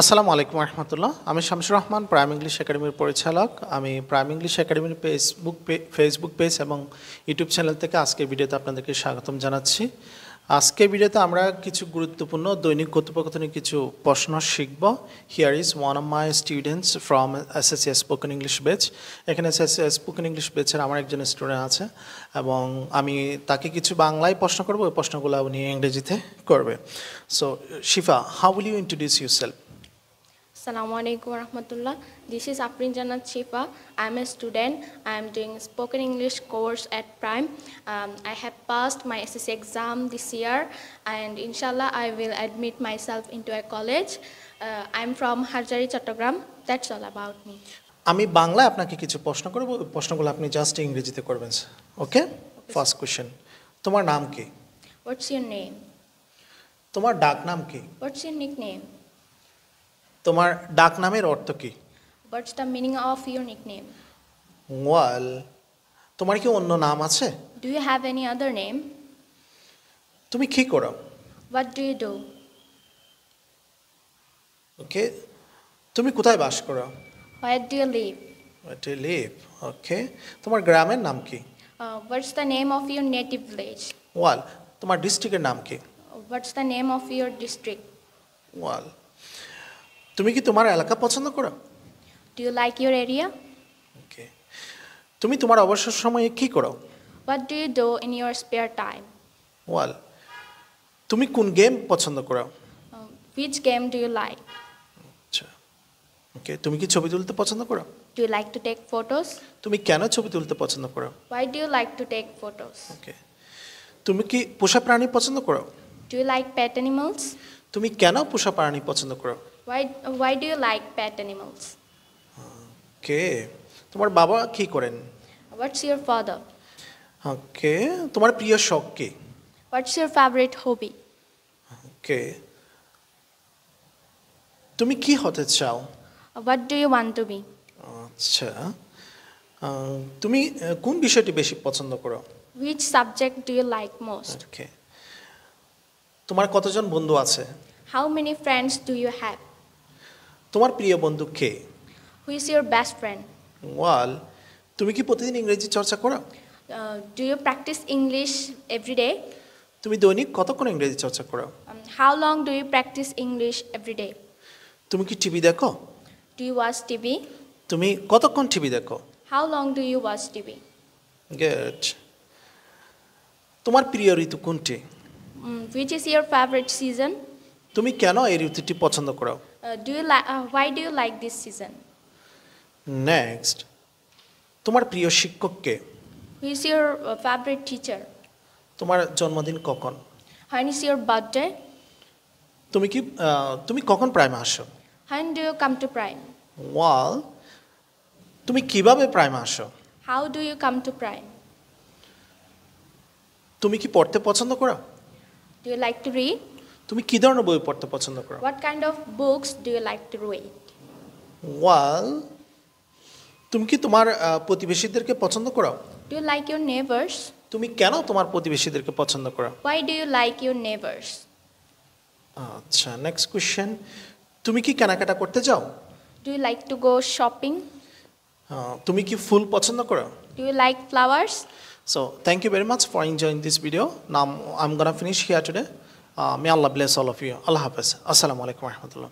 আসসালামু আলাইকুম রহমতুল্লাহ। আমি শামসুর রহমান, প্রাইম ইংলিশ একাডেমির পরিচালক। আমি প্রাইম ইংলিশ একাডেমির ফেসবুক পেজ এবং ইউটিউব চ্যানেল থেকে আজকের ভিডিওতে আপনাদেরকে স্বাগতম জানাচ্ছি। আজকের ভিডিওতে আমরা কিছু গুরুত্বপূর্ণ দৈনিক কথোপকথনের কিছু প্রশ্ন শিখব। Here is one of my students from SSC spoken English batch. এখানে এসএসসি স্পোকেন ইংলিশ ব্যাচের আমার একজন স্টুডেন্ট আছে এবং আমি তাকে কিছু বাংলায় প্রশ্ন করব, ওই প্রশ্নগুলো উনি ইংরেজিতে করবে। So Shifa, how will you introduce yourself? Assalamualaikum warahmatullah. This is Afrin Jannat Shifa. I am a student. I am doing spoken English course at Prime. I have passed my SSC exam this year, and inshallah I will admit myself into a college. I am from Harjari, Chattogram. That's all about me. আমি বাংলায় আপনাকে কিছু প্রশ্ন করব, ওই প্রশ্নগুলো আপনি just ইংরেজিতে করবেন। ওকে? ফার্স্ট কোশ্চেন, তোমার নাম কি? What's your name? তোমার ডাক নাম কি? What's your nickname? তোমার ডাক নামের অর্থ কি? What's the meaning of your nickname? ওয়াল, তোমার কি অন্য নাম আছে? Do you have any other name? তুমি কি করো? What do you do? ওকে, তুমি কোথায় বাস করো? Where do you live? Where do you live? ওকে, তোমার গ্রামের নাম কি? What's the name of your native village? ওয়াল, তোমার ডিস্ট্রিক্টের নাম কি? What's the name of your district? ওয়াল, তুমি কি তোমার এলাকা পছন্দ করো? Do you like your area? ওকে, তুমি তোমার অবসর সময়ে কি করো? What do you do in your spare time? ওয়াল, তুমি কোন গেম পছন্দ করো? Which game do you like? আচ্ছা, ওকে, তুমি কি ছবি তুলতে পছন্দ করো? Do you like to take photos? তুমি কেন ছবি তুলতে পছন্দ করো? Why do you like to take photos? ওকে, তুমি কি পোষা প্রাণী পছন্দ করো? Do you like pet animals? তুমি কেন পোষা প্রাণী পছন্দ করো? Why do you like pet animals? ওকে, তোমার বাবা কি করেন? What's your father? ওকে, তোমার প্রিয় শখ কি? What's your favorite hobby? ওকে, তুমি কি হতে চাও? What do you want to be? আচ্ছা, তুমি কোন বিষয়টি বেশি পছন্দ করো? Which subject do you like most? ওকে, তোমার কতজন বন্ধু আছে? How many friends do you have? তোমার প্রিয় বন্ধু কে? Who is your best friend? ওয়াল, তুমি কি প্রতিদিন ইংরেজি চর্চা করো? Do you practice English every day? তুমি দৈনিক কতক্ষণ ইংরেজি চর্চা করো? How long do you practice English every day? তুমি কি টিভি দেখো? Do you watch TV? তুমি কতক্ষণ টিভি দেখো? How long do you watch TV? Good. তোমার প্রিয় ঋতু কোনটি? Which is your favorite season? তুমি কেন এই ঋতুটি পছন্দ করো? Why do you like this season? Next, তোমার প্রিয় শিক্ষক কে? Who is your favorite teacher? তোমার জন্মদিন কখন? When is your birthday? তুমি কখন প্রাইমে আসো? When do you come to Prime? ওয়াল, তুমি কিভাবে প্রাইমে আসো? How do you come to Prime? তুমি কি পড়তে পছন্দ করো? Do you like to read? তুমি কি ধরনের বই পড়তে পছন্দ করো? What kind of books do you like to read? ওয়াল, তুমি কি তোমার প্রতিবেশীদেরকে পছন্দ করো? Do you like your neighbors? তুমি কেন তোমার প্রতিবেশীদেরকে পছন্দ করো? Why do you like your neighbors? আচ্ছা, নেক্সট কোশ্চেন, তুমি কি কেনাকাটা করতে যাও? Do you like to go shopping? তুমি কি ফুল পছন্দ করো? Do you like flowers? So thank you very much for enjoying this video. Now I'm gonna finish here today. May Allah bless all of you. Allah Hafiz. Assalamu alaikum warahmatullah.